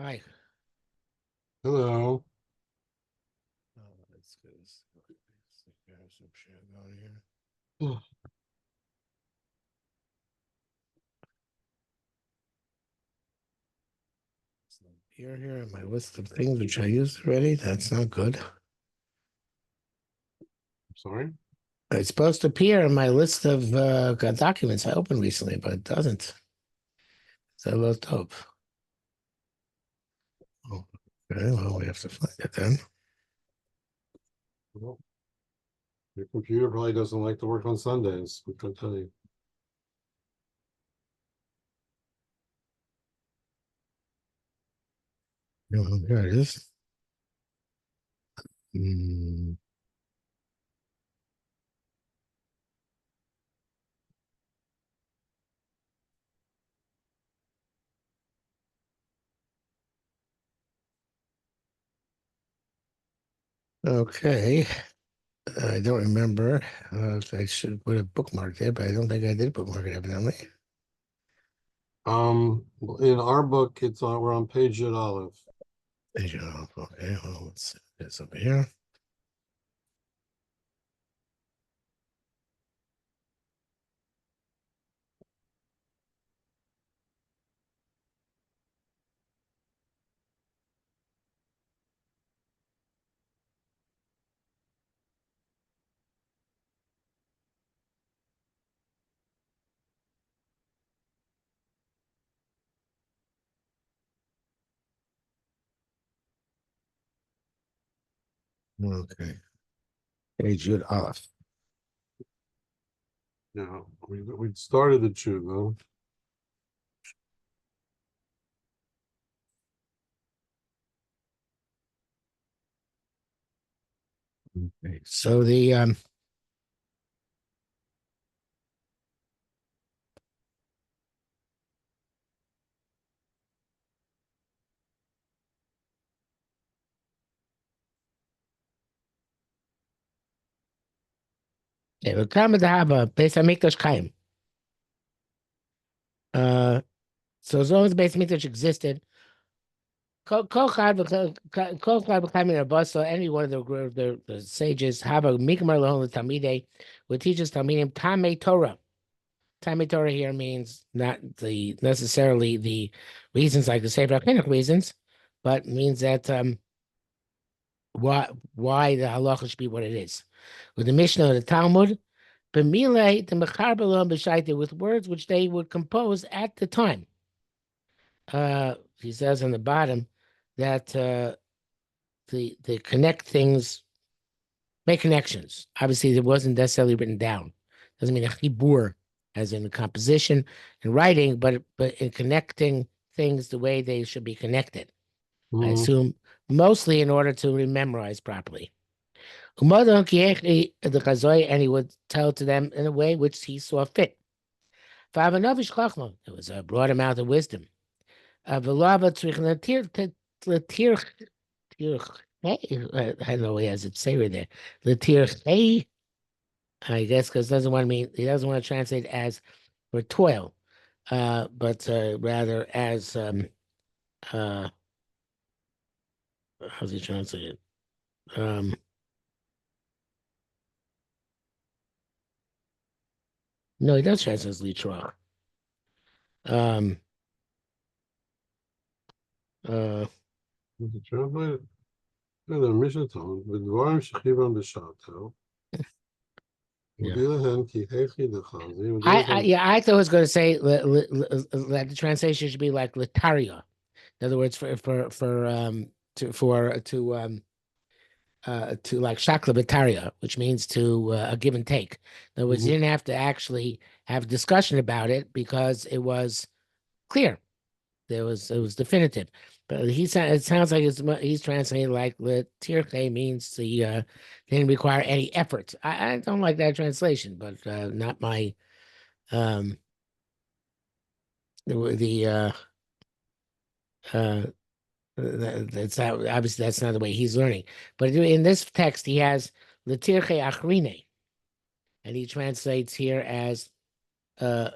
Hi. Hello. Oh, that's good. Have some shit going here. Oh, Here in my list of things which I used already. That's not good. I'm sorry. It's supposed to appear in my list of documents I opened recently, but it doesn't. So little dope. Oh, okay, well, we have to find it then. Well, your computer probably doesn't like to work on Sundays. What can I tell you? Oh, here it is. Mm, okay. I don't remember. I should put a bookmark there, but I don't think I did bookmark it evidently. In our book, we're on page Yud Aleph. Okay, well, let's see this over here. Okay. Hey, Jude Olive. Yeah, we started the tshuva. Okay. So the the Talmud Haba, Beis Hamikdash Chaim. Uh, so as long as the Beis Hamikdash existed, Kol Chad B'Chaim Rabba, so any one of the sages Haba Mikmar Lahon L'Talmidei would teach us Talmidim Tamei Torah. Tamei Torah here means not the necessarily the reasons like the Sefer HaChinuch reasons, but means that why the halacha should be what it is. With the Mishnah, the Talmud. B'milei the mecharbalon b'shaita with words which they would compose at the time. He says on the bottom that the connect things, make connections. Obviously, it wasn't necessarily written down. Doesn't mean a chibur as in the composition and writing, but in connecting things the way they should be connected. I Mhm. assume mostly in order to memorize properly. And he would tell to them in a way which he saw fit. V'avanavish chachma. It was a broad amount of wisdom. V'lava tzrich latir I don't know he has it say right there. Latir I guess because doesn't want to mean he doesn't want to translate as for toil, but rather as uh how's he translate it? No, he does translate as litrach. Um uh Is it translated? Yeah, the Mishnah told בדברים שכיוון בשעתו, yeah. ובילהן כי היכי דחזי, I thought I was going to say that the translation should be like litaria. In other words, for to like shakla bataria, which means to a give and take. In other words, you Mhm. didn't have to actually have discussion about it because it was clear. It was definitive. But it sounds like he's translating like the tirche means the didn't require any effort. I don't like that translation, but not my um the uh that's not obviously that's not the way he's learning. But in this text, he has letirche achrine, and he translates here as uh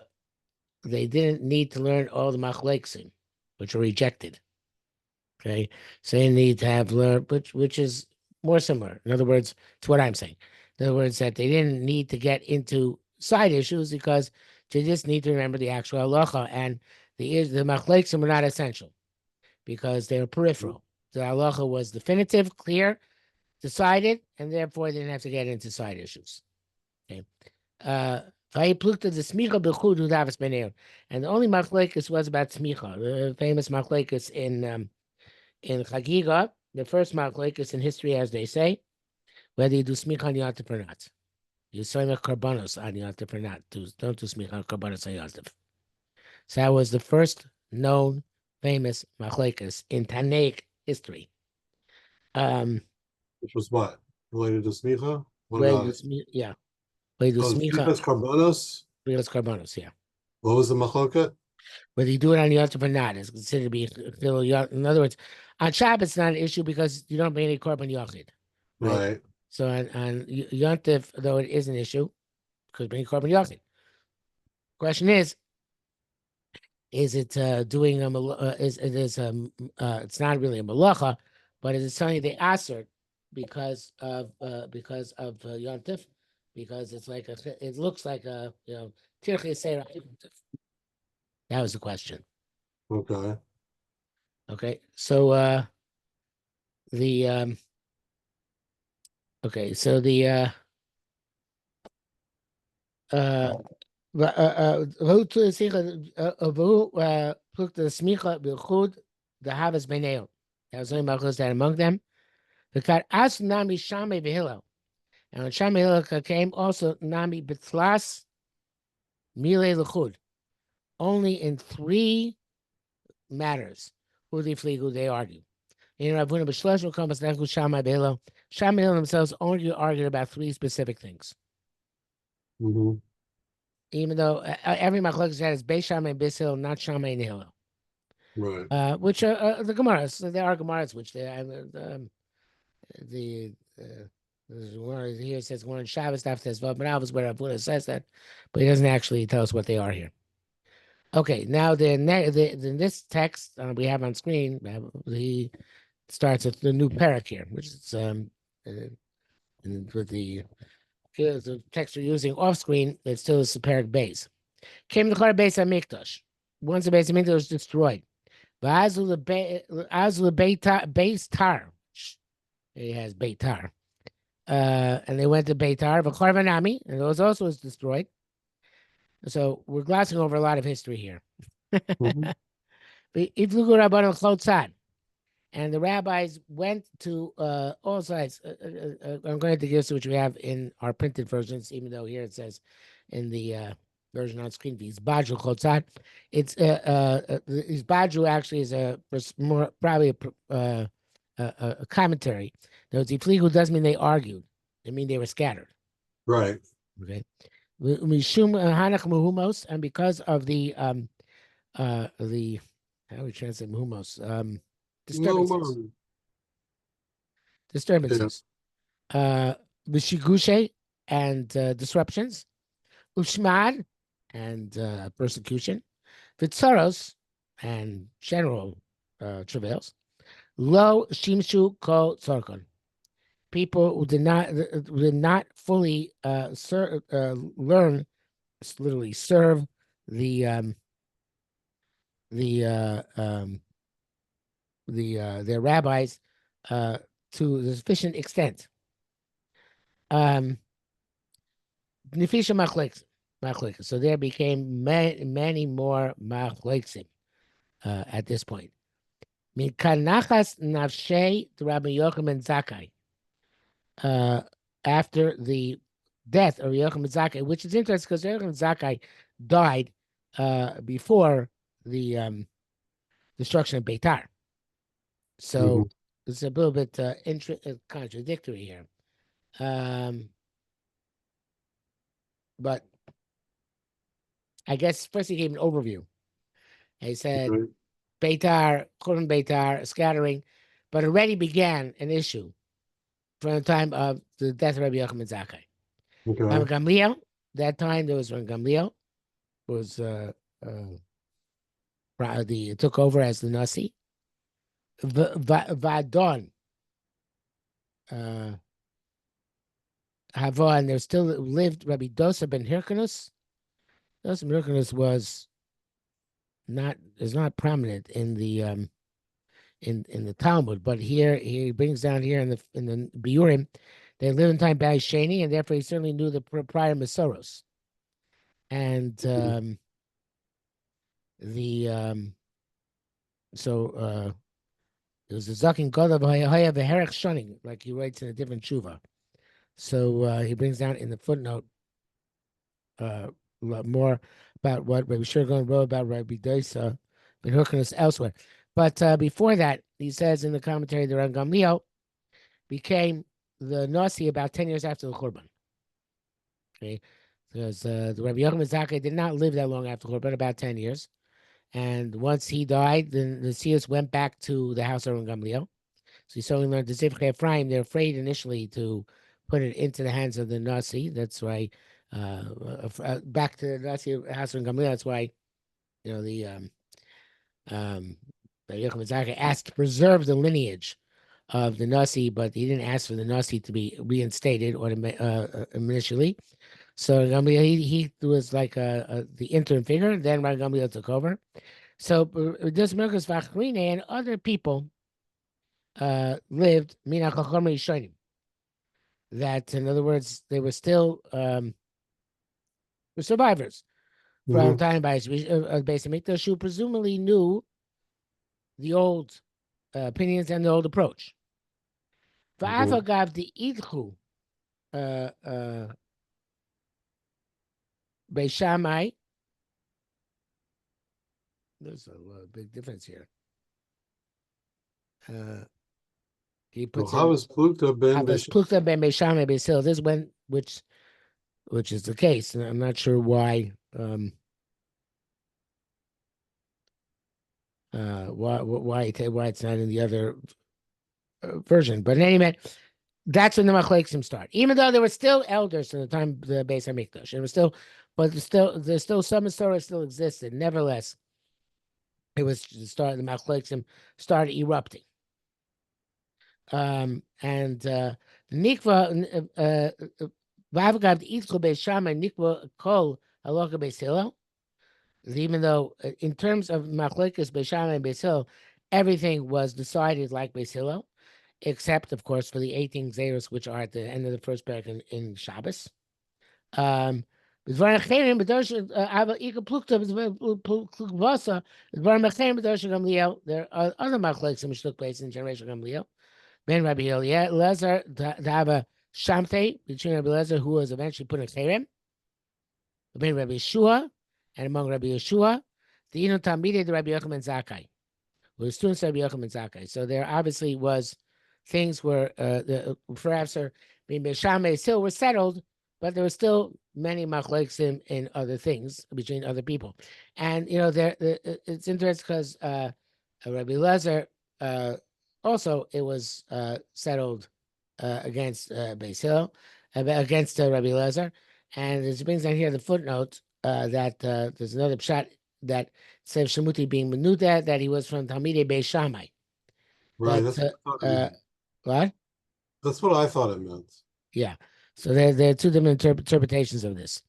they didn't need to learn all the machleksim, which are rejected. Okay, so you need to have learned, which is more similar. In other words, to what I'm saying. In other words, that they didn't need to get into side issues because they just need to remember the actual halacha, and the machleksim were not essential because they were peripheral. The halacha was definitive, clear, decided, and therefore they didn't have to get into side issues. Okay. Vayipluta the smicha b'chud u'davas b'neir, and the only machlekes was about smicha, the famous machlekes in Chagiga, the first machlekes in history, as they say, whether you do smicha on Yontif or not. You soymech karbanos on Yontif or not. Don't do smicha on karbanos on Yontif. So that was the first known famous machlekes in Tannaic history. Which was what? Related to smicha? What Where about you it? yeah, where you do Oh, smicha, smichas karbanos? karbanos, yeah. What was the machloket? Whether you do it on Yontif or not is considered to be in other words, on Shabbat it's not an issue because you don't bring any korban yochid, right? Right. So on Yontif, though it is an issue, because bring korban yochid. Question is it doing a is it is it's not really a malacha, but is it something they answered because of Yontif? Because it's like it looks like a Tirchei Seirah. That was the question. Okay. Okay, so the okay, so the והוא צריך והוא פלוג the smicha b'chud the havas b'neo. That was only Malchus that among them. The kat as nami Shammai v'Hillel. And when Shammai Hillel came, also nami b'tlas mile l'chud. Only in 3 matters who they flew, they argue. In Ravuna b'shlosh v'komas nechus Shammai v'Hillel. Shammai Hillel themselves only argued about 3 specific things. Mm-hmm. Even though every machlokes said is Beis Shammai and Beis Hillel, not Shammai and Hillel. Right. Which are the Gemaras. So there are Gemaras which they the there's one here says one in Shabbos after this, but Alvas where Abuna says that, but he doesn't actually tell us what they are here. Okay, now the this text we have on screen, he starts with the new parak here, which is with the text we're using off screen. It still is the parak base. Came the Char base Hamikdash. Once the base Hamikdash was destroyed. Azul Beitar, he has Beitar. And they went to Beitar, but Karvanami, and those also was destroyed. So we're glossing over a lot of history here. Mm-hmm. And the rabbis went to all sides. I'm going to give you which we have in our printed versions, even though here it says in the version on screen, Izbadru Chotzad. It's Izbadru actually is more probably a commentary. Those Ifligu doesn't mean they argued. It mean they were scattered. Right. Okay. Mishum Hanach Muhumos, and because of the how do we translate Muhumos? No, Disturbances. yeah. Disturbances. Vishigushe and disruptions. Ushmad and persecution. Vitsaros and general travails. Lo Shimshu Ko Tzorkon. People who did not fully learn, literally serve the their rabbis to the sufficient extent. Nefisha machlekes. So there became many more machlekes at this point. Mikanachas nafshei Rabbi Yochanan Zakai. After the death of Yochanan Zakai, which is interesting because Yochanan Zakai died before the destruction of Beitar. So Mm-hmm. it's a little bit contradictory here. But I guess first he gave an overview. He said Right. Beitar, Korban Beitar, scattering, but already began an issue from the time of the death of Rabbi Yochanan Zakai. Okay. Gamliel, that time there was when Gamliel was took over as the Nasi. Vadon. Hava, and there still lived Rabbi Dosa ben Hyrcanus. Dosa ben Hyrcanus is not prominent in the in the Talmud, but here he brings down here in the Biurim, they lived in time by Shani, and therefore he certainly knew the prior Masoros. And the so it was a Zakin God of Haya Veherech Shunning, like he writes in a different tshuva. So he brings down in the footnote a lot more about what Rabbi Shurgon wrote about Rabbi Dosa ben Hyrcanus elsewhere. But before that, he says in the commentary that Ran Gamliel became the Nasi about 10 years after the Churban. Okay, because the Rabbi Yochanan Zakkai did not live that long after Churban, about 10 years. And once he died, then the Seers went back to the house of Ran Gamliel. So you certainly learned the Zivchei Ephraim. They're afraid initially to put it into the hands of the Nasi. That's why, back to the Nasi house of Gamliel. That's why, the Yochanan Zakkai asked to preserve the lineage of the Nasi, but he didn't ask for the Nasi to be reinstated or initially. So Gamliel, he was like the interim figure. Then Rabbi Gamliel took over. So this Merkos Vachrine and other people lived Mina Chacham Rishonim. That, in other words, they were still survivors from time by Beis Hamikdash, who presumably knew the old opinions and the old approach. Va'afagav the idchu Beis Shammai. There's a big difference here. He puts Havas Plukta ben Beis Shammai Beis Hillel. This is when which is the case, and I'm not sure why. Why it's not in the other version, but in any event, that's when the machleksim start. Even though there were still elders in the time of the Beis Hamikdash, there's still some Torah still existed. Nevertheless, it was the start. The machleksim started erupting. And the nikva v'avgav itzchol Beis Shammai nikva kol halacha Beis Hillel. Even though in terms of machlekes Beis Shammai and Beis Hillel, everything was decided like Beis Hillel, except of course for the 18 Xeros, which are at the end of the first paragraph in Shabbos. There are other machlekes which took place in generation Gamliel. Ben Rabbi Eliezer to have a shamte between Rabbi Eliezer, who was eventually put in cherem, Ben Rabbi Yeshua, and among Rabbi Yeshua, the Inu Talmidei the Rabbi Yochanan Zakkai, who was students of Rabbi Yochanan Zakkai. So there obviously was things where perhaps being Beis Shammai still were settled, but there were still many machlekes in other things between other people. And it's interesting because Rabbi Eliezer also it was settled against Beis Hillel, against Rabbi Eliezer, and it brings down here the footnote that there's another pshat that says Shemuti being menuda, that he was from Talmidei Beis Shammai. Right. What? That's what I thought it meant. Yeah. So there are two different interpretations of this.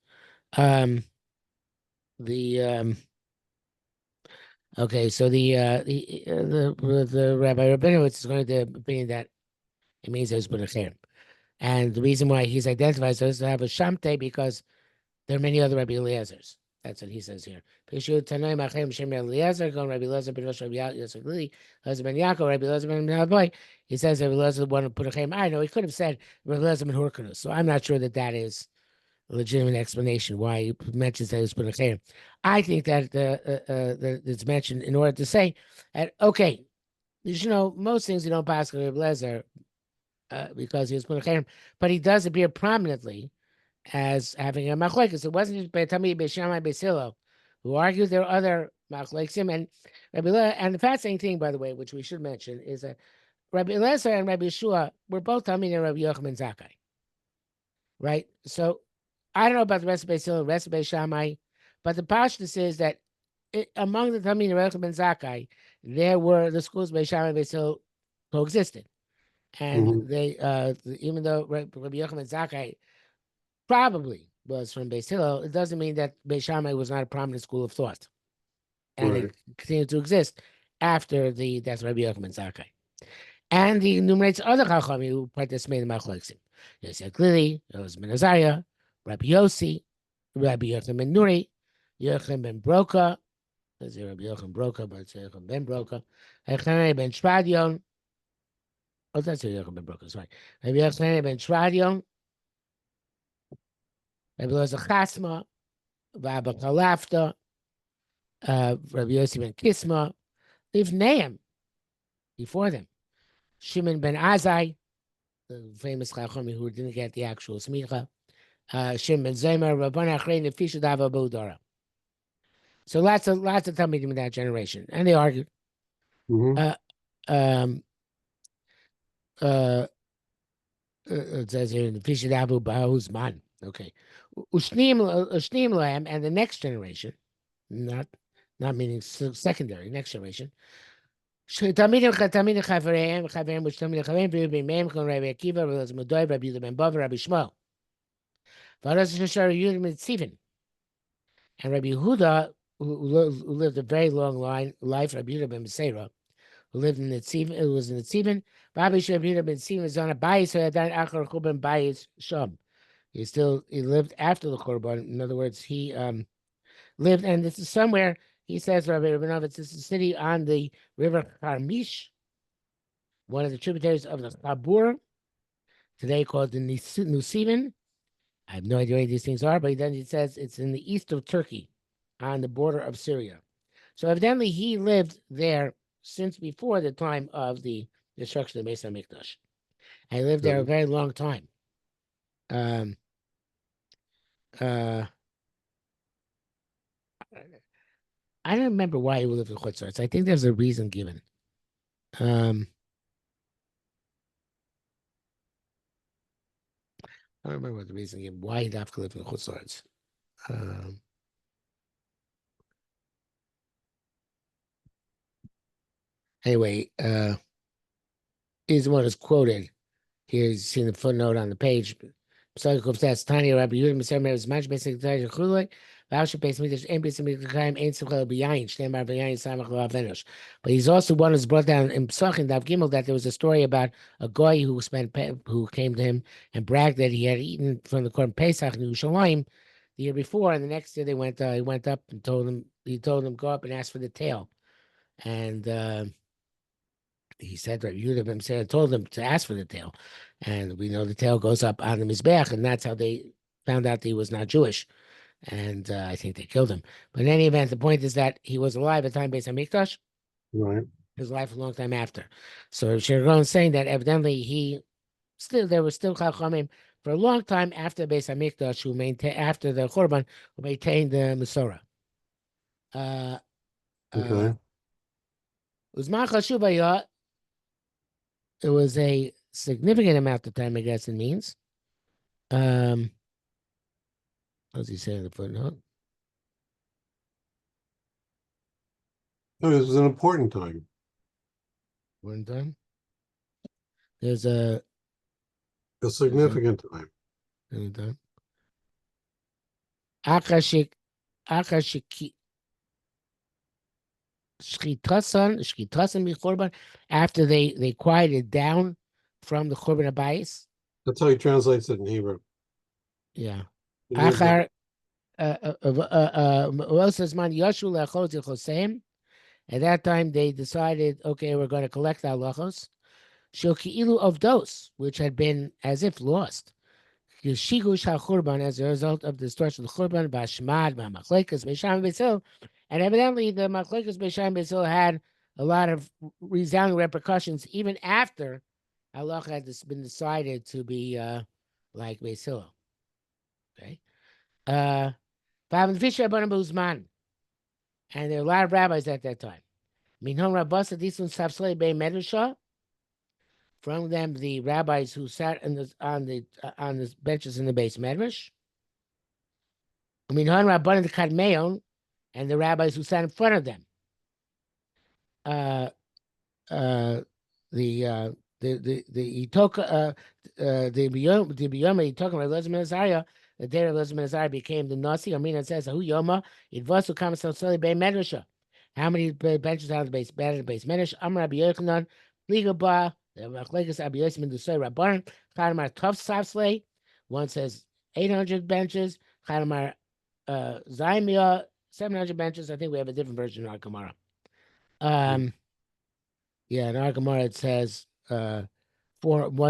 Okay, so the Rabbi Rabinowitz is going to opinion that it means there's been a cherem. And the reason why he's identified so is to have a shamte because there are many other Rabbi Eliezers. That's what he says here. Tanna'im Achem Shem Eliezer, Gaon Rabbi Eliezer ben Rosh Rabbi Yosef Lili, Eliezer ben Yaakov, Rabbi Eliezer ben Avoy. He says Rabbi Eliezer wanted to put a cherem. I know he could have said Rabbi Eliezer ben Hyrcanus. So I'm not sure that is a legitimate explanation why he mentions that he was put a cherem. I think that that it's mentioned in order to say that okay, most things you don't pass Rabbi Eliezer because he was put a cherem, but he does appear prominently as having a machlekes. It wasn't just Talmidei Beis Shammai Beis Hillel who argued. There are other machlekes, and Rabbi Eliezer. And the fascinating thing, by the way, which we should mention, is that Rabbi Eliezer and Rabbi Yeshua were both Talmidei Rabbi Yochanan Zakkai, right? So I don't know about the rest of Beis Hillel, the rest of Beis Shammai, but the pashtus is that among the Talmidei Rabbi Yochanan Zakkai, there were the schools Beis Shammai and Beis Hillel coexisted, and Hmm. they even though Rabbi Yochanan Zakkai probably was from Beis Hillel, it doesn't mean that Beis Shammai was not a prominent school of thought, and Right. it continued to exist after the death of Rabbi Yochanan Zakkai. And he enumerates other Chachamim who participated in Machloksim. Yosef Glili, Yosef Ben Azariah, Rabbi Yossi, Rabbi Yochanan Ben Nuri, Yochanan Ben Broka, there's Rabbi Yochanan Broka, but it's Yochanan Ben Broka, Yochanan Ben Shvadion, oh, that's Yochanan Ben Broka, sorry. Rabbi Yochanan Ben Shvadion, Rabbi Loza Chasma, Rabbi Kalafta, Rabbi Yossi Ben Kisma, Livneim, before them, Shimon Ben Azai, the famous Chacham who didn't get the actual smicha, Shimon Ben Zemer, Rabban Achrein, Fisha Dava Bodara. So lots of Talmidim in that generation, and they argued. Hmm. Uh, um, it says here in the Fisha Dava Bahuzman. Okay, Ushnim Lam, and the next generation, not meaning secondary, next generation. Tamidim Chaverim, which Tamidim Chaverim, Rabbi Meim, Rabbi Akiva, Rabbi Zmudoy, Rabbi Yudah Ben Bava, Rabbi Shmuel. Varas Shashar Yudim Tzivin, and Rabbi Yehuda, who lived a very long life, Rabbi Yehuda ben Beseira, who lived in the Tzivin, who was in the Tzivin. Rabbi Yehuda ben Tzivin was on a bayis, so had achar churban bayis sham. He lived after the Korban. In other words, he lived, and this is somewhere. He says, Rabbi Rabinovitz, this is a city on the river Karmish, one of the tributaries of the Chabur, today called the Nusivan. I have no idea what these things are, but then it says it's in the east of Turkey, on the border of Syria. So evidently he lived there since before the time of the destruction of the Beis Hamikdash. And he lived there a Okay. very long time. Um, uh, I don't remember why he lived in Chutzlars. I think there's a reason given. Um, I don't remember what the reason given why he'd have to live in Chutzlars. Um, anyway, is what is quoted. Here's seen the footnote on the page. Psychikov says, Tani Rabbi Yehuda Mitzvah is much basic to Chulei. Voucher base midrash and basic midrash ain't simcha b'yayin. Shneimar b'yayin samach lo. But he's also one who's brought down in Psachim Dav Gimel that there was a story about a guy who came to him and bragged that he had eaten from the Korban Pesach in Yerushalayim the year before, and the next year he went up and told him go up and ask for the tail, and he said that Yehuda ben Beseira told him to ask for the tail, and we know the tail goes up on the mizbeach, and that's how they found out that he was not Jewish, and I think they killed him. But in any event, the point is that he was alive at the time based on Mikdash. Right. His life a long time after. So Sherira is saying that evidently there was still Chachamim for a long time after Beis Hamikdash who maintained after the Churban who maintained the Masorah. Okay. Uzman Chashuvah, it was a significant amount of time, I guess it means. What does he say in the footnote? No, this was an important time. One time. There's a A significant time. anytime. Akashik Akashiki Shkitasan Mikorban, after they quieted down from the Korban Abayis. That's how he translates it in Hebrew. Yeah. He means that. Achar Rosasman Yoshu Lachos Choseim. At that time they decided, okay, we're going to collect our lachos. Shoki'ilu of those, which had been as if lost. Shigush HaChurban, as a result of the destruction of the Churban, Bashmad, Machlekes, Beisham, Besil. And evidently the Machlekes, Beisham, Besil had a lot of resounding repercussions even after Allah had been decided to be like Beis. Okay. Fisher Uzman. And there were a lot of rabbis at that time. Minhom Rabbasa Disun Sapslei Bey Medrashah. From them, the rabbis who sat on the benches in the base medrash. Minhan Rabban the Kadmeon, and the rabbis who sat in front of them. uh uh the uh the Itoka the Biyoma Itoka Elizabeth Azariah, the day of Elizabeth Azariah became the Nasi. I mean, it says who Yoma it was to come so slowly by Medrasha. How many benches out of the base? Better the base. Medrash Amar Rabbi Yochanan Liga Ba the Machlekes Rabbi Yosef ben Dusay Rabbanan Chadamar Tov Savsley. One says 800 benches. Chadamar Zaimia 700 benches. I think we have a different version of our Gemara. Yeah, in our Gemara it says one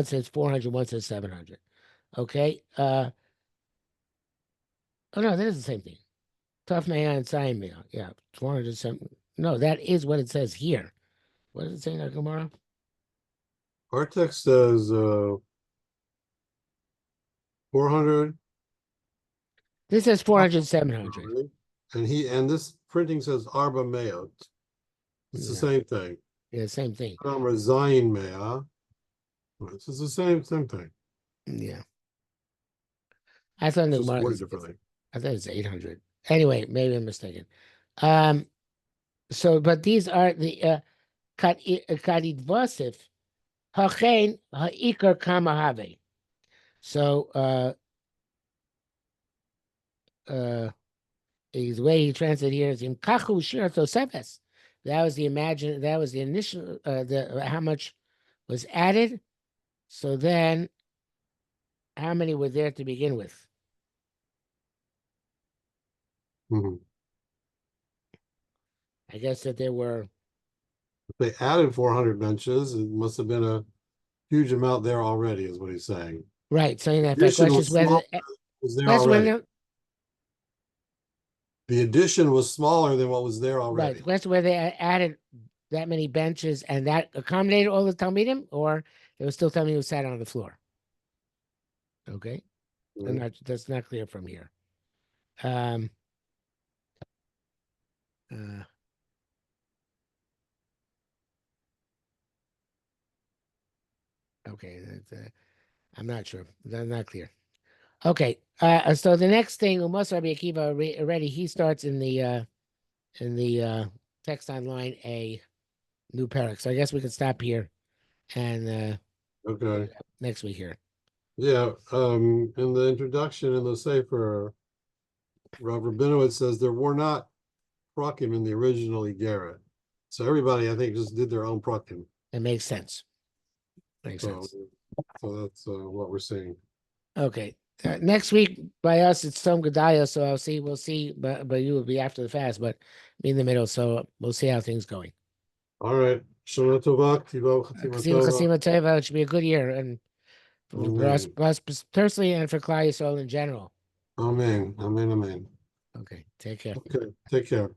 says 400, one says 700. Okay. Oh no, that is the same thing. Tough man and sign meal. Yeah, 400 something. No, that is what it says here. What does it say in our Gemara? Our text says 400. This says 400, 700. And this printing says Arba Mayot. It's the same thing. Yeah, same thing. Zayin Mea. It's the same thing. Yeah. I thought the Just Gemara worded differently. I thought it's 800. Anyway, maybe I'm mistaken. So but these are the Kadid Vasif Hachain Ha'ikar Kamahave. So the way he translated here is in Kachu Shir Tosefes. That was the initial the how much was added. So then how many were there to begin with? I guess that there were. If they added 400 benches, it must have been a huge amount there already, is what he's saying. Right. So in effect, question is whether was there already. The addition was smaller than what was there already. Right. The question whether they added that many benches and that accommodated all the Talmidim, or there was still Talmidim who sat on the floor. Okay. That's not clear from here. Okay, I'm not sure. That's not clear. Okay, so the next thing, Umas Rabbi Akiva already he starts in the text online a new parak. So I guess we can stop here and okay next week here. Yeah, in the introduction in the Sefer, Rav Rabinowitz says there were not prakim in the original Iggeres. So everybody, I think, just did their own prakim. It makes sense. Makes sense. So that's what we're seeing. Okay. Next week by us it's Tom Gedaya, so we'll see, but you will be after the fast, but be in the middle, so we'll see how things going. All right. Shana Tova, Chasima Teva, it should be a good year, and for us personally and for Klal Yisrael in general. Amen. Amen. Amen. Okay. Take care. Okay. Take care.